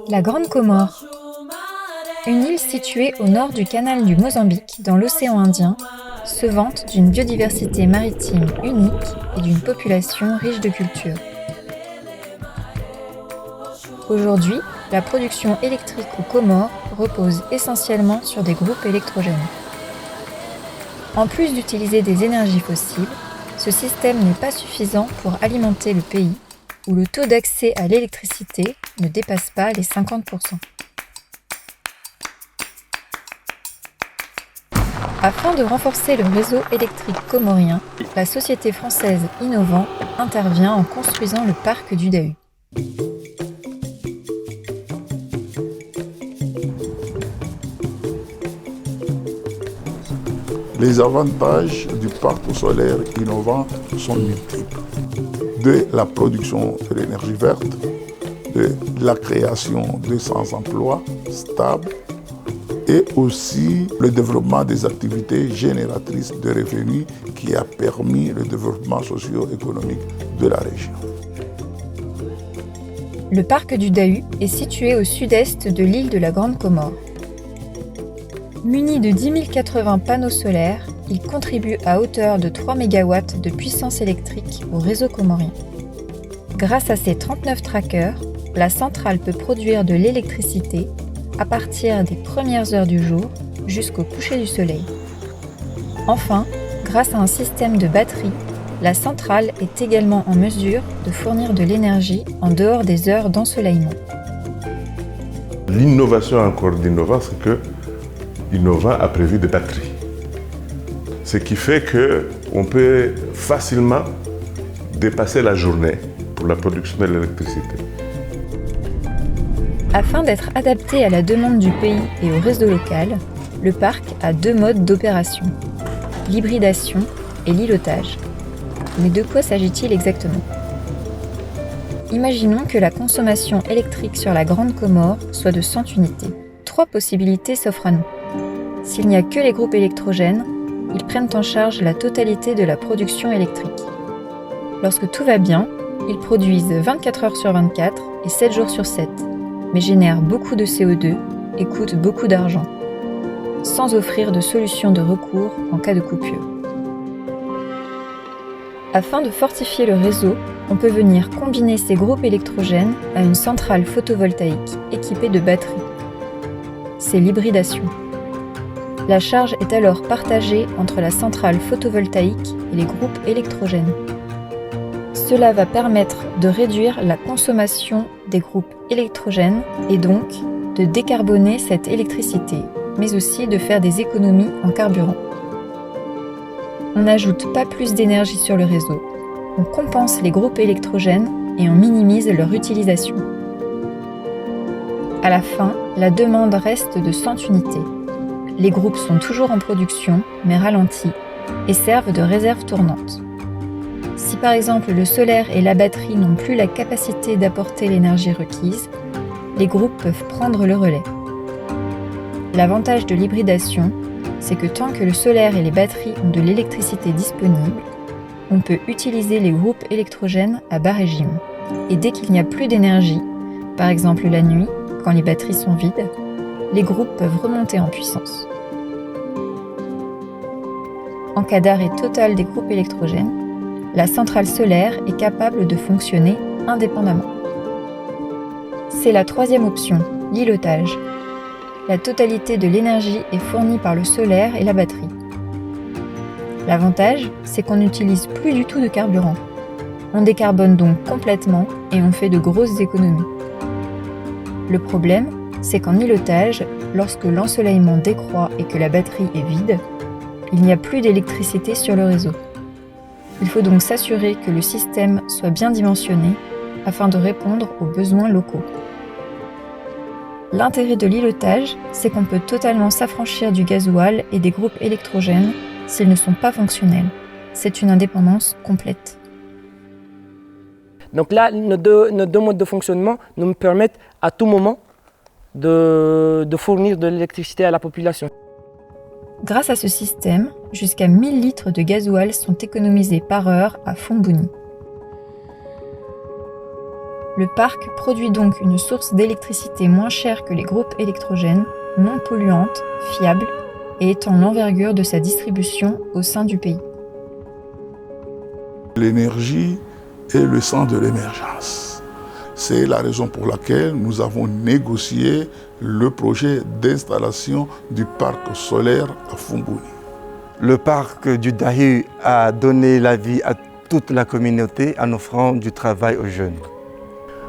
La Grande Comore, une île située au nord du canal du Mozambique, dans l'océan Indien, se vante d'une biodiversité maritime unique et d'une population riche de culture. Aujourd'hui, la production électrique aux Comores repose essentiellement sur des groupes électrogènes. En plus d'utiliser des énergies fossiles, ce système n'est pas suffisant pour alimenter le pays, où le taux d'accès à l'électricité ne dépasse pas les 50%. Afin de renforcer le réseau électrique comorien, la société française Innovant intervient en construisant le parc du Dahu. Les avantages du parc solaire innovant sont multiples. De la production de l'énergie verte, de la création de 100 emplois stables et aussi le développement des activités génératrices de revenus qui a permis le développement socio-économique de la région. Le parc du Dahu est situé au sud-est de l'île de la Grande Comore. Muni de 10 080 panneaux solaires, il contribue à hauteur de 3 MW de puissance électrique au réseau comorien. Grâce à ses 39 trackers, la centrale peut produire de l'électricité à partir des premières heures du jour jusqu'au coucher du soleil. Enfin, grâce à un système de batterie, la centrale est également en mesure de fournir de l'énergie en dehors des heures d'ensoleillement. L'innovation encore d'Innova, c'est que Innova a prévu des batteries. Ce qui fait qu'on peut facilement dépasser la journée pour la production de l'électricité. Afin d'être adapté à la demande du pays et au réseau local, le parc a 2 modes d'opération, l'hybridation et l'îlotage. Mais de quoi s'agit-il exactement ? Imaginons que la consommation électrique sur la Grande Comore soit de 100 unités. 3 possibilités s'offrent à nous. S'il n'y a que les groupes électrogènes, ils prennent en charge la totalité de la production électrique. Lorsque tout va bien, ils produisent 24 heures sur 24 et 7 jours sur 7, mais génèrent beaucoup de CO2 et coûtent beaucoup d'argent, sans offrir de solution de recours en cas de coupure. Afin de fortifier le réseau, on peut venir combiner ces groupes électrogènes à une centrale photovoltaïque équipée de batteries. C'est l'hybridation. La charge est alors partagée entre la centrale photovoltaïque et les groupes électrogènes. Cela va permettre de réduire la consommation des groupes électrogènes et donc de décarboner cette électricité, mais aussi de faire des économies en carburant. On n'ajoute pas plus d'énergie sur le réseau, on compense les groupes électrogènes et on minimise leur utilisation. À la fin, la demande reste de 100 unités. Les groupes sont toujours en production, mais ralentis, et servent de réserve tournante. Si par exemple le solaire et la batterie n'ont plus la capacité d'apporter l'énergie requise, les groupes peuvent prendre le relais. L'avantage de l'hybridation, c'est que tant que le solaire et les batteries ont de l'électricité disponible, on peut utiliser les groupes électrogènes à bas régime. Et dès qu'il n'y a plus d'énergie, par exemple la nuit, quand les batteries sont vides, les groupes peuvent remonter en puissance. En cas d'arrêt total des groupes électrogènes, la centrale solaire est capable de fonctionner indépendamment. C'est la 3e option, l'îlotage. La totalité de l'énergie est fournie par le solaire et la batterie. L'avantage, c'est qu'on n'utilise plus du tout de carburant. On décarbone donc complètement et on fait de grosses économies. Le problème, c'est qu'en îlotage, lorsque l'ensoleillement décroît et que la batterie est vide, il n'y a plus d'électricité sur le réseau. Il faut donc s'assurer que le système soit bien dimensionné afin de répondre aux besoins locaux. L'intérêt de l'îlotage, c'est qu'on peut totalement s'affranchir du gasoil et des groupes électrogènes s'ils ne sont pas fonctionnels. C'est une indépendance complète. Donc là, nos deux modes de fonctionnement nous permettent à tout moment de fournir de l'électricité à la population. Grâce à ce système, jusqu'à 1000 litres de gasoil sont économisés par heure à Fombuni. Le parc produit donc une source d'électricité moins chère que les groupes électrogènes, non polluante, fiable et étant l'envergure de sa distribution au sein du pays. L'énergie est le sang de l'émergence. C'est la raison pour laquelle nous avons négocié le projet d'installation du parc solaire à Fumbouni. Le parc du Dahu a donné la vie à toute la communauté en offrant du travail aux jeunes.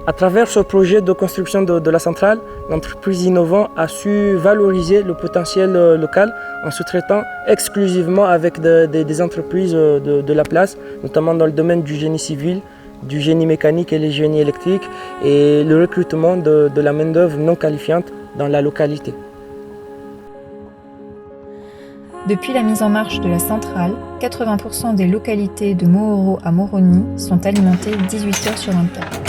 À travers ce projet de construction de la centrale, l'entreprise Innovant a su valoriser le potentiel local en sous-traitant exclusivement avec des entreprises de la place, notamment dans le domaine du génie civil, du génie mécanique et les génies électriques et le recrutement de la main-d'œuvre non qualifiante dans la localité. Depuis la mise en marche de la centrale, 80% des localités de Mohoro à Moroni sont alimentées 18 heures sur 24.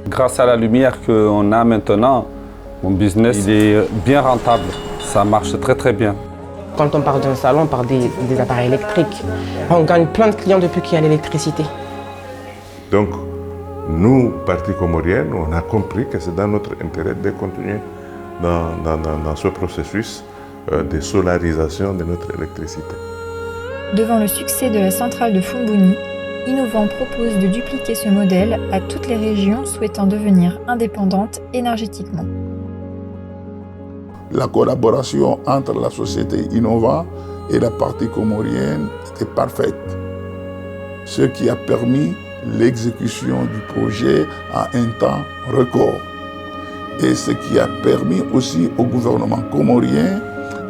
Grâce à la lumière qu'on a maintenant, mon business il est bien rentable. Ça marche très très bien. Quand on parle d'un salon, on parle des appareils électriques. On gagne plein de clients depuis qu'il y a l'électricité. Donc, nous, Parti comorienne, on a compris que c'est dans notre intérêt de continuer dans ce processus de solarisation de notre électricité. Devant le succès de la centrale de Fumbouni, Innovant propose de dupliquer ce modèle à toutes les régions souhaitant devenir indépendantes énergétiquement. La collaboration entre la société Innovant et la partie comorienne était parfaite, ce qui a permis l'exécution du projet à un temps record et ce qui a permis aussi au gouvernement comorien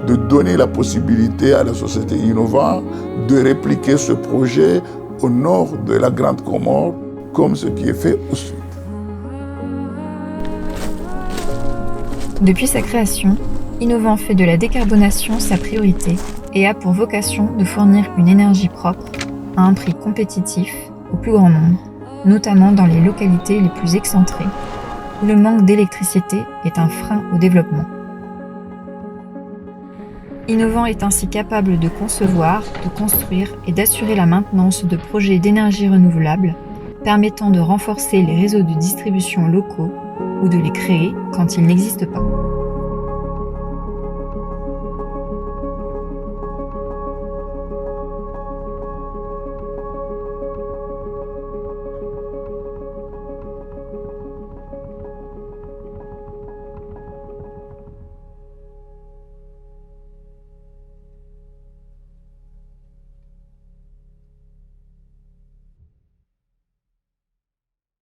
de donner la possibilité à la société Innovant de répliquer ce projet au nord de la Grande Comore, comme ce qui est fait au sud. Depuis sa création, Innovant fait de la décarbonation sa priorité et a pour vocation de fournir une énergie propre à un prix compétitif au plus grand nombre, notamment dans les localités les plus excentrées, où le manque d'électricité est un frein au développement. Innovant est ainsi capable de concevoir, de construire et d'assurer la maintenance de projets d'énergie renouvelable, permettant de renforcer les réseaux de distribution locaux ou de les créer quand ils n'existent pas.